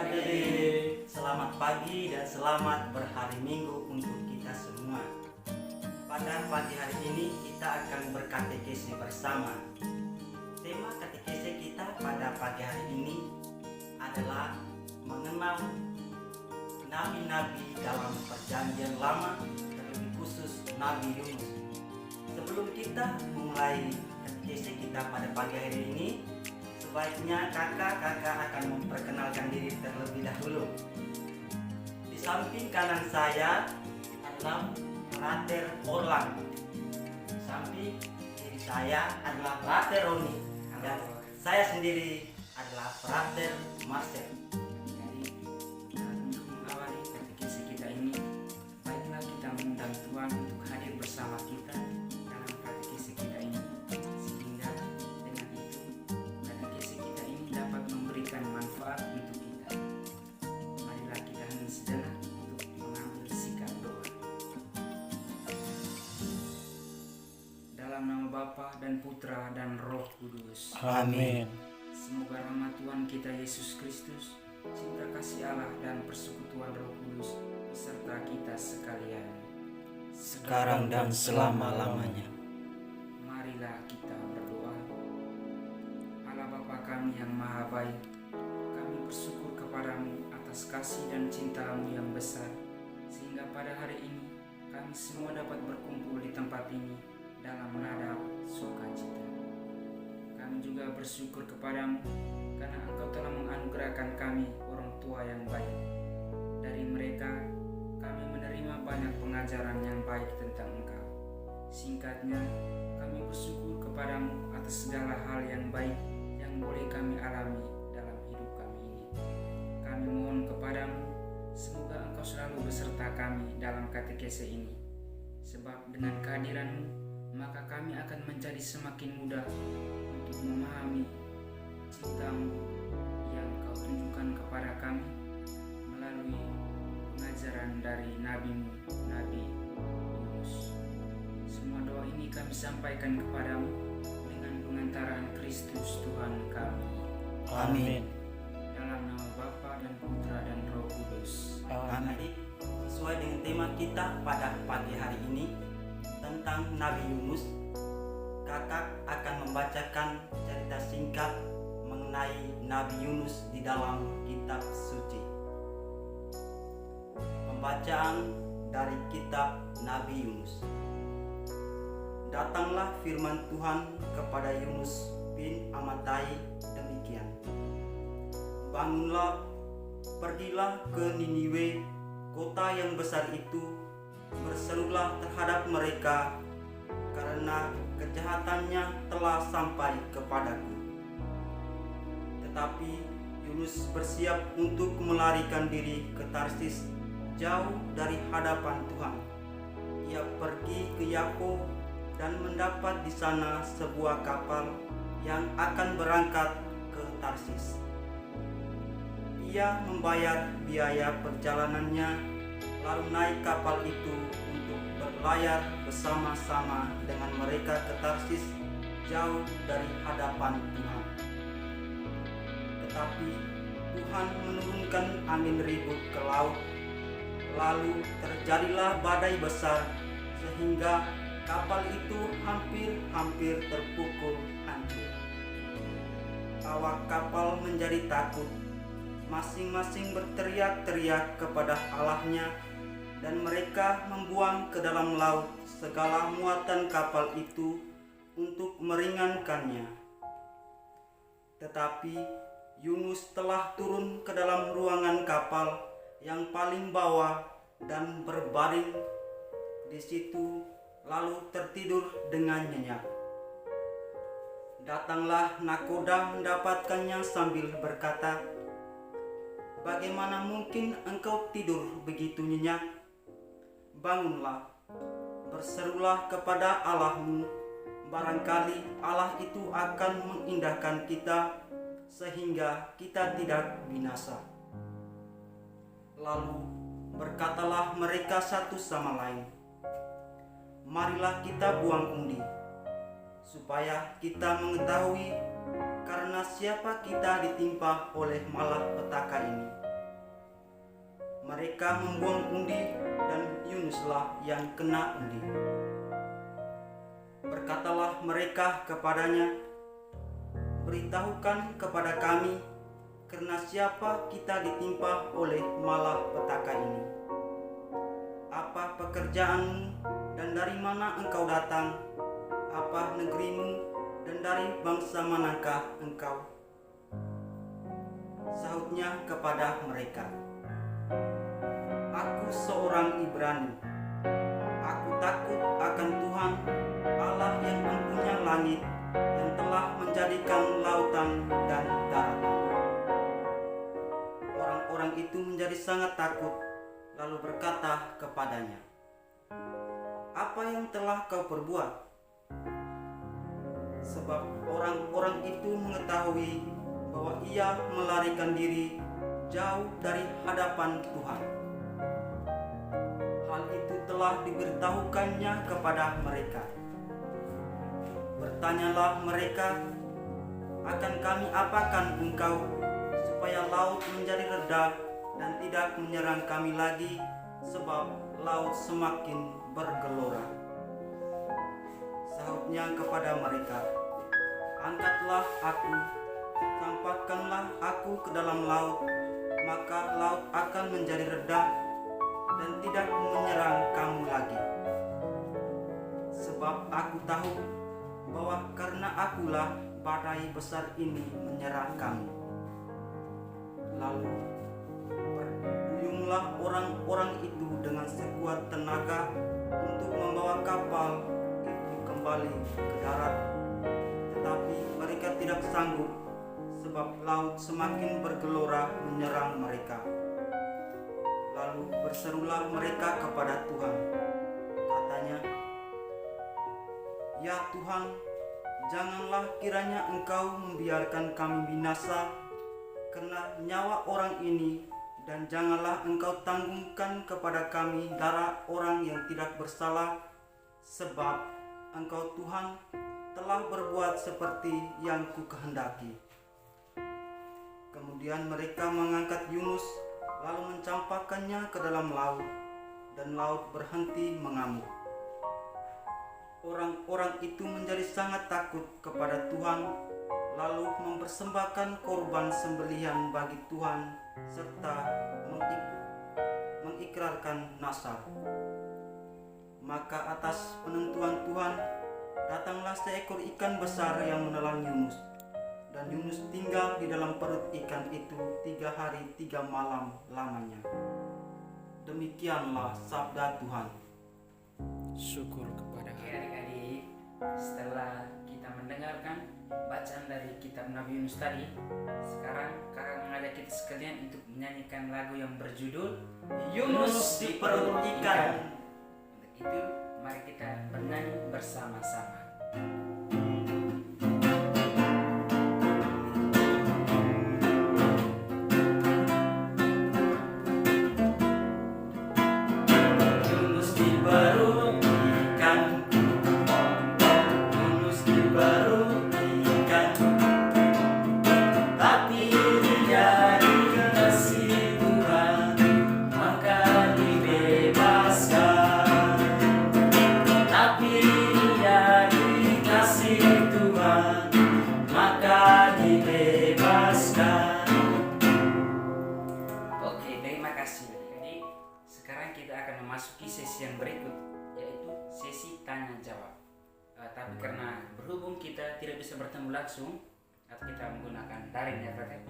adik-adik. Selamat pagi dan selamat berhari Minggu untuk kita semua. Pada pagi hari ini kita akan berkatekese bersama. Tema katekese kita pada pagi hari ini adalah mengenal nabi-nabi dalam perjanjian lama, terlebih khusus Nabi Yunus. Sebelum kita mulai katekese kita pada pagi hari ini, sebaiknya kakak-kakak akan memperkenalkan diri terlebih dahulu. Di samping kanan saya adalah Frater Orlan. Di samping kiri saya adalah Frater Roni. Dan saya sendiri adalah Frater Marcel. Jadi untuk mengawali katekesi kita ini, baiklah kita mengundang Tuhan untuk hadir bersama kita dalam katekesi kita ini, sehingga dengan itu katekesi kita ini dapat memberikan manfaat untuk kita. Marilah kita hening sejenak untuk mengambil sikap doa. Dalam nama Bapa dan Putra dan Roh Kudus. Amin. Semoga rahmat Tuhan kita Yesus Kristus, cinta kasih Allah dan persekutuan Roh Kudus beserta kita sekalian, Sekarang dan selama-lamanya. Marilah kita berdoa. Allah Bapa kami yang maha baik, kami bersyukur kepadamu atas kasih dan cintamu yang besar, sehingga pada hari ini kami semua dapat berkumpul di tempat ini dalam nada sukacita. Kami juga bersyukur kepadamu karena Engkau telah menganugerahkan kami orang tua yang baik. Dari mereka kami menerima banyak pengajaran yang baik tentang Engkau. Singkatnya, kami bersyukur kepadamu atas segala hal yang baik yang boleh kami alami dalam hidup kami ini. Kami mohon kepadamu, semoga Engkau selalu beserta kami dalam katekese ini. Sebab dengan kehadiranmu, maka kami akan menjadi semakin mudah untuk memahami cintamu yang Kau tunjukkan kepada kami melalui pengajaran dari Nabi-Mu, Nabi Yunus. Semua doa ini kami sampaikan kepadamu dengan pengantaran Kristus Tuhan kami. Amin. Dalam nama Bapa dan Putra dan Roh Kudus. Adik, sesuai dengan tema kita pada pagi hari ini tentang Nabi Yunus, kakak akan membacakan cerita singkat mengenai Nabi Yunus di dalam kitab suci. Pembacaan dari kitab Nabi Yunus. Datanglah firman Tuhan kepada Yunus bin Amittai demikian. Bangunlah, pergilah ke Niniwe, kota yang besar itu, berserulah terhadap mereka, karena kejahatannya telah sampai kepadaku. Tetapi Yunus bersiap untuk melarikan diri ke Tarsis, jauh dari hadapan Tuhan. Ia pergi ke Yapo dan mendapat di sana sebuah kapal yang akan berangkat ke Tarsis. Ia membayar biaya perjalanannya, lalu naik kapal itu untuk berlayar bersama-sama dengan mereka ke Tarsis, jauh dari hadapan Tuhan. Tetapi Tuhan menurunkan angin ribut ke laut, lalu terjadilah badai besar, sehingga kapal itu hampir terpukul hancur. Awak kapal menjadi takut, masing-masing berteriak-teriak kepada Allahnya, dan mereka membuang ke dalam laut segala muatan kapal itu untuk meringankannya. Tetapi Yunus telah turun ke dalam ruangan kapal yang paling bawah dan berbaring di situ, lalu tertidur dengan nyenyak. Datanglah nakoda mendapatkannya sambil berkata, "Bagaimana mungkin engkau tidur begitu nyenyak? Bangunlah, berserulah kepada Allahmu, barangkali Allah itu akan mengindahkan kita sehingga kita tidak binasa." Lalu berkatalah mereka satu sama lain, "Marilah kita buang undi, supaya kita mengetahui karena siapa kita ditimpa oleh malapetaka ini." Mereka membuang undi dan Yunuslah yang kena undi. Berkatalah mereka kepadanya, "Beritahukan kepada kami, karena siapa kita ditimpa oleh malapetaka ini? Apa pekerjaanmu dan dari mana engkau datang? Apa negerimu dan dari bangsa manakah engkau?" Sahutnya kepada mereka, "Aku seorang Ibrani. Aku takut akan Tuhan, Allah yang mempunyai langit, yang telah menjadikan lautan dan daratan." Orang-orang itu menjadi sangat takut, lalu berkata kepadanya, "Apa yang telah kau perbuat?" Sebab orang-orang itu mengetahui bahwa ia melarikan diri jauh dari hadapan Tuhan. Hal itu telah diberitahukannya kepada mereka. Bertanyalah mereka, "Akan kami apakan engkau, supaya laut menjadi reda dan tidak menyerang kami lagi, sebab laut semakin bergelora?" Sahutnya kepada mereka, "Angkatlah aku, campakkanlah aku ke dalam laut, maka laut akan menjadi reda dan tidak menyerang kamu lagi. Sebab aku tahu bahwa karena akulah badai besar ini menyerang kamu." Lalu berduyunglah orang-orang itu dengan sekuat tenaga untuk membawa kapal itu kembali ke darat. Tetapi mereka tidak sanggup, sebab laut semakin bergelora menyerang mereka. Lalu berserulah mereka kepada Tuhan. Katanya, "Ya Tuhan, janganlah kiranya Engkau membiarkan kami binasa karena nyawa orang ini, dan janganlah Engkau tanggungkan kepada kami darah orang yang tidak bersalah, sebab Engkau Tuhan telah berbuat seperti yang kukehendaki." Kemudian mereka mengangkat Yunus, lalu mencampakkannya ke dalam laut, dan laut berhenti mengamuk. Orang-orang itu menjadi sangat takut kepada Tuhan, lalu mempersembahkan korban sembelihan bagi Tuhan, serta mengikrarkan nasar. Maka atas penentuan Tuhan, datanglah seekor ikan besar yang menelan Yunus, dan Yunus tinggal di dalam perut ikan itu 3 hari 3 malam lamanya. Demikianlah sabda Tuhan. Syukur kepada adik-adik. Setelah kita mendengarkan bacaan dari kitab Nabi Yunus tadi, sekarang kakak mengajak kita sekalian untuk menyanyikan lagu yang berjudul Yunus di perut ikan. Untuk itu, mari kita bernyanyi bersama-sama. Sekarang kita akan memasuki sesi yang berikut, yaitu sesi tanya jawab. Tapi karena berhubung kita tidak bisa bertemu langsung atau kita menggunakan daring ya Pak.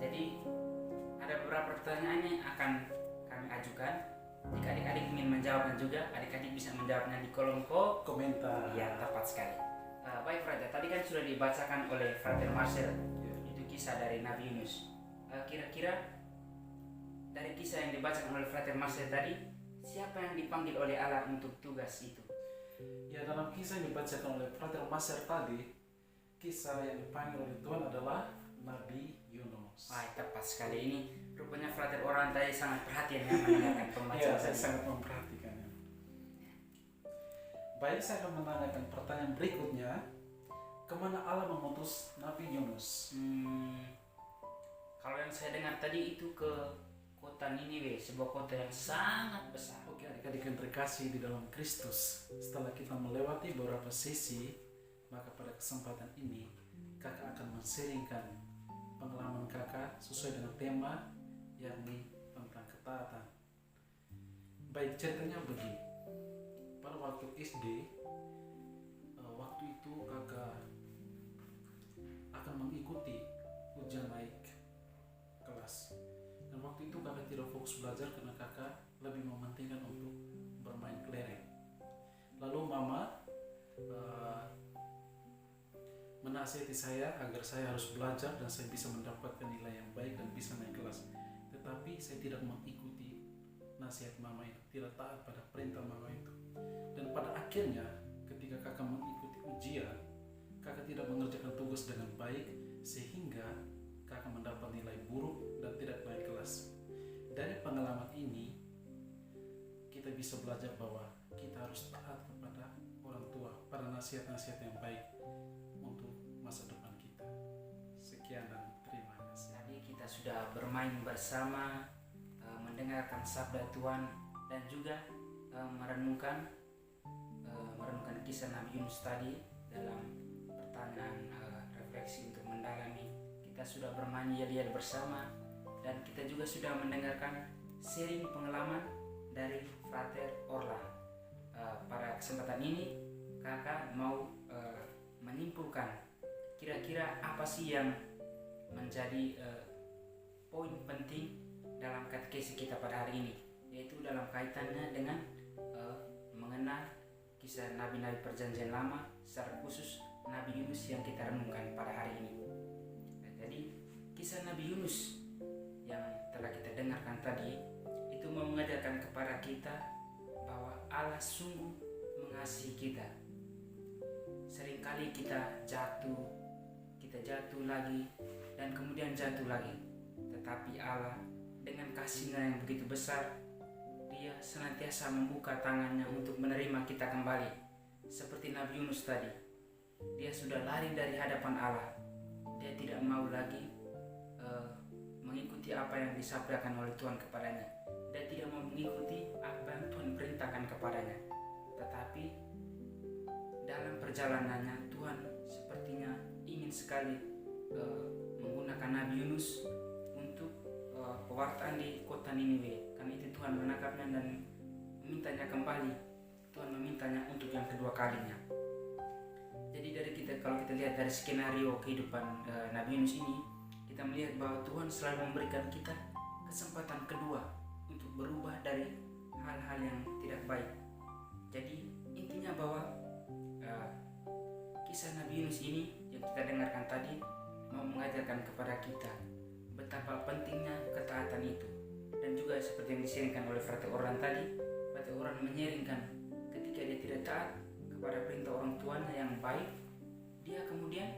Jadi ada beberapa pertanyaan yang akan kami ajukan. Jika adik-adik ingin menjawabnya juga, adik-adik bisa menjawabnya di kolom komentar. Ya, tepat sekali. Baik Frater, tadi kan sudah dibacakan oleh Frater Marcel. Itu kisah dari Nabi Yunus. Kira-kira dari kisah yang dibacakan oleh Frater Marcel tadi, siapa yang dipanggil oleh Allah untuk tugas itu? Ya, dalam kisah yang dibacakan oleh Frater Marcel tadi, kisah yang dipanggil oleh Tuhan adalah Nabi Yunus. Tepat sekali. Ini rupanya Frater orang tadi sangat perhatian yang mendengarkan pembacaan. Ya, saya sangat memperhatikannya. Baik, saya akan menanyakan pertanyaan berikutnya. Kemana Allah mengutus Nabi Yunus? Kalau yang saya dengar tadi itu ke kota kota Niniwe, sebuah kota yang sangat besar. Oke, adik-adik yang terkasih di dalam Kristus, setelah kita melewati beberapa sesi, maka pada kesempatan ini kakak akan menseringkan pengalaman kakak sesuai dengan tema, yakni tentang ketaatan. Baik, ceritanya begini. Pada waktu SD, waktu itu kakak akan mengikuti ujian naik kelas. Dan waktu itu kakak tidak fokus belajar karena kakak lebih mementingkan untuk bermain kelereng. Lalu mama menasihati saya agar saya harus belajar dan saya bisa mendapatkan nilai yang baik dan bisa naik kelas. Tetapi saya tidak mengikuti nasihat mama itu, tidak taat pada perintah mama itu. Dan pada akhirnya ketika kakak mengikuti ujian, kakak tidak mengerjakan tugas dengan baik sehingga kakak mendapat nilai buruk dan tidak naik kelas. Dari pengalaman ini kita bisa belajar bahwa kita harus taat kepada orang tua, pada nasihat-nasihat yang baik untuk masa depan kita. Sekian dan terima kasih. Tadi kita sudah bermain bersama, mendengarkan sabda Tuhan, dan juga merenungkan kisah Nabi Yunus tadi dalam pertanyaan refleksi untuk mendalami. Kita sudah bermain yel-yel bersama, dan kita juga sudah mendengarkan sharing pengalaman dari Frater Orlan. Pada kesempatan ini kakak mau menyimpulkan kira-kira apa sih yang menjadi poin penting dalam katekesi kita pada hari ini, yaitu dalam kaitannya dengan mengenal kisah nabi-nabi perjanjian lama, secara khusus Nabi Yunus yang kita renungkan pada hari ini. Nah, jadi kisah Nabi Yunus yang telah kita dengarkan tadi itu mengajarkan kepada kita bahwa Allah sungguh mengasihi kita. Seringkali kita jatuh lagi dan kemudian jatuh lagi, tetapi Allah dengan kasih-Nya yang begitu besar, Dia senantiasa membuka tangannya untuk menerima kita kembali. Seperti Nabi Yunus tadi, dia sudah lari dari hadapan Allah. Dia tidak mau lagi mengikuti apa yang disabdakan oleh Tuhan kepadanya. Dia tidak mau mengikuti apa yang Tuhan perintahkan kepadanya. Tetapi dalam perjalanannya Tuhan sepertinya ingin sekali menggunakan Nabi Yunus untuk pewartaan di kota Niniwe. Karena itu Tuhan menangkapnya dan memintanya kembali. Tuhan memintanya untuk yang kedua kalinya. Jadi kalau kita lihat dari skenario kehidupan Nabi Yunus ini, kita melihat bahwa Tuhan selalu memberikan kita kesempatan kedua untuk berubah dari hal-hal yang tidak baik. Jadi intinya bahwa kisah Nabi Yunus ini yang kita dengarkan tadi mau mengajarkan kepada kita betapa pentingnya ketaatan itu. Dan juga seperti yang disyaringkan oleh Frater Orlan tadi, Frater Orlan menyaringkan ketika dia tidak taat kepada perintah orang tuanya yang baik, dia kemudian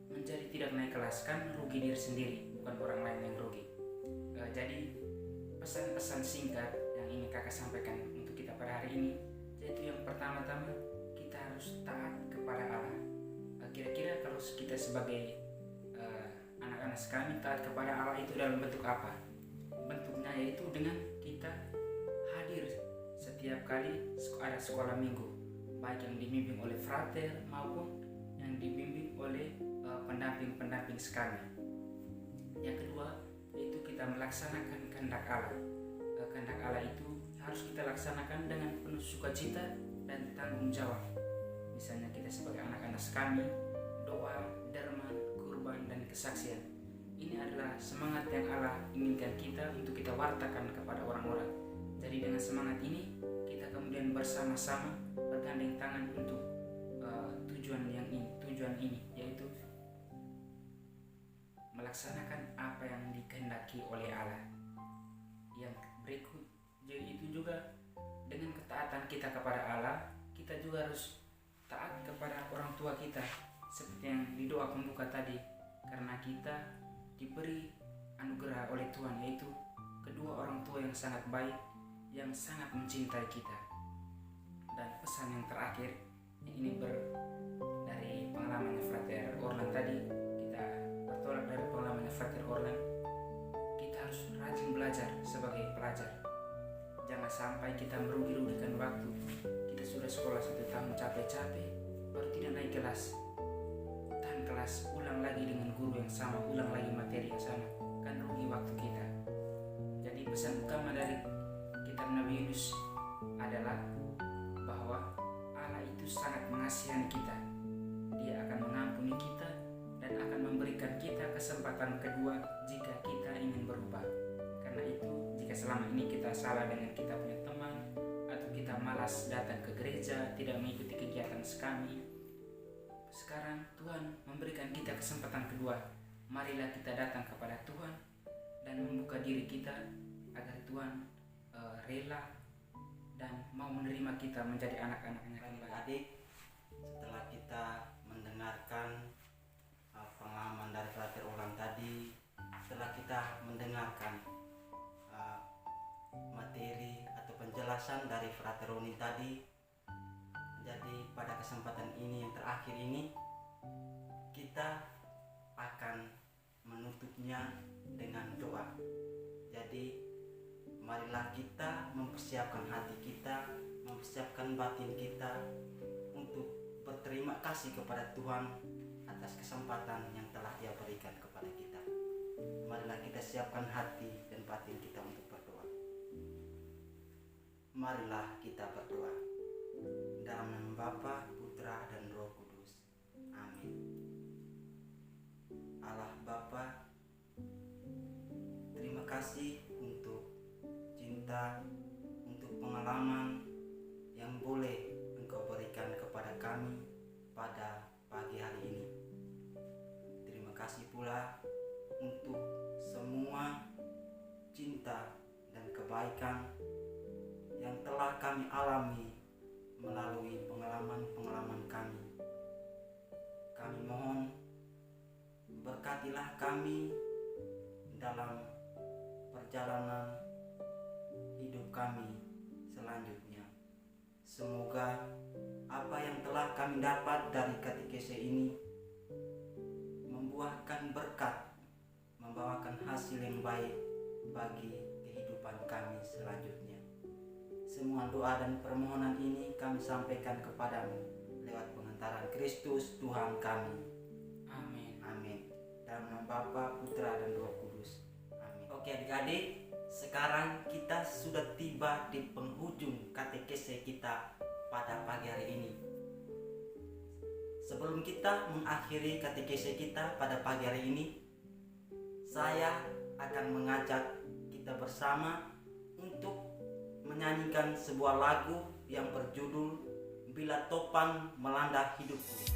menjadi tidak naik kelas, kan rugi diri sendiri, bukan orang lain yang rugi. Jadi pesan-pesan singkat yang ingin kakak sampaikan untuk kita pada hari ini, yaitu yang pertama-tama kita harus taat kepada Allah. Kira-kira kalau kita sebagai anak-anak kami taat kepada Allah itu dalam bentuk apa? Bentuknya yaitu dengan kita hadir setiap kali ada sekolah minggu, baik yang dibimbing oleh frater maupun yang dibimbing oleh pendamping-pendamping sekami. Yang kedua yaitu kita melaksanakan kehendak Allah. Kehendak Allah itu harus kita laksanakan dengan penuh sukacita dan tanggung jawab. Misalnya kita sebagai anak-anak sekami, doa, derma, kurban, dan kesaksian. Ini adalah semangat yang Allah inginkan kita untuk kita wartakan kepada orang-orang. Jadi dengan semangat ini kita kemudian bersama-sama bergandeng tangan untuk tujuan ini, yaitu melaksanakan apa yang dikehendaki oleh Allah. Yang berikut itu juga dengan ketaatan kita kepada Allah, kita juga harus taat kepada orang tua kita, seperti yang di doa pembuka tadi, karena kita diberi anugerah oleh Tuhan, yaitu kedua orang tua yang sangat baik, yang sangat mencintai kita. Dan pesan yang terakhir yang ini dari pengalamannya Frater Orlan tadi, kita bertolak dari pengalamannya Frater Orlan, kita harus rajin belajar belajar sebagai pelajar. Jangan sampai kita merugi-rugikan waktu. Kita sudah sekolah 1 tahun capek-capek, baru tidak naik kelas. Tahan kelas, ulang lagi dengan guru yang sama, ulang lagi materi yang sama. Kan rugi waktu kita. Jadi pesan utama dari kitab Nabi Yunus adalah bahwa Allah itu sangat mengasihani kita. Dia akan mengampuni kita dan akan memberikan kita kesempatan kedua jika kita ingin berubah. Karena itu, jika selama ini kita salah dengan kita punya teman, atau kita malas datang ke gereja, tidak mengikuti kegiatan kami, sekarang Tuhan memberikan kita kesempatan kedua. Marilah kita datang kepada Tuhan dan membuka diri kita agar Tuhan rela dan mau menerima kita menjadi anak-anaknya kembali. Adik, setelah kita mendengarkan pengalaman dari Frater Olan tadi, setelah kita mendengarkan materi atau penjelasan dari Frater Roni tadi, jadi pada kesempatan ini yang terakhir ini kita akan menutupnya dengan doa. Jadi marilah kita mempersiapkan hati kita, mempersiapkan batin kita untuk berterima kasih kepada Tuhan atas kesempatan yang telah Dia berikan kepada kita. Marilah kita siapkan hati dan batin kita untuk berdoa. Marilah kita berdoa. Dalam nama Bapa, Putra, dan Roh Kudus. Amin. Allah Bapa, terima kasih untuk cinta, untuk pengalaman yang boleh Engkau berikan kepada kami pada pagi hari ini. Terima kasih pula untuk semua cinta dan kebaikan yang telah kami alami melalui pengalaman-pengalaman kami. Kami mohon berkatilah kami dalam perjalanan hidup kami selanjutnya. Semoga apa yang telah kami dapat dari katekese ini membuahkan berkat, membawakan hasil yang baik bagi kehidupan kami selanjutnya. Semua doa dan permohonan ini kami sampaikan kepadamu lewat pengantaran Kristus Tuhan kami. Amin. Amin. Dalam nama Bapa, Putra, dan Roh Kudus. Amin. Oke adik-adik, sekarang kita sudah tiba di penghujung katekese kita pada pagi hari ini. Sebelum kita mengakhiri katekese kita pada pagi hari ini, saya akan mengajak kita bersama untuk menyanyikan sebuah lagu yang berjudul Bila Topan Melanda Hidupku.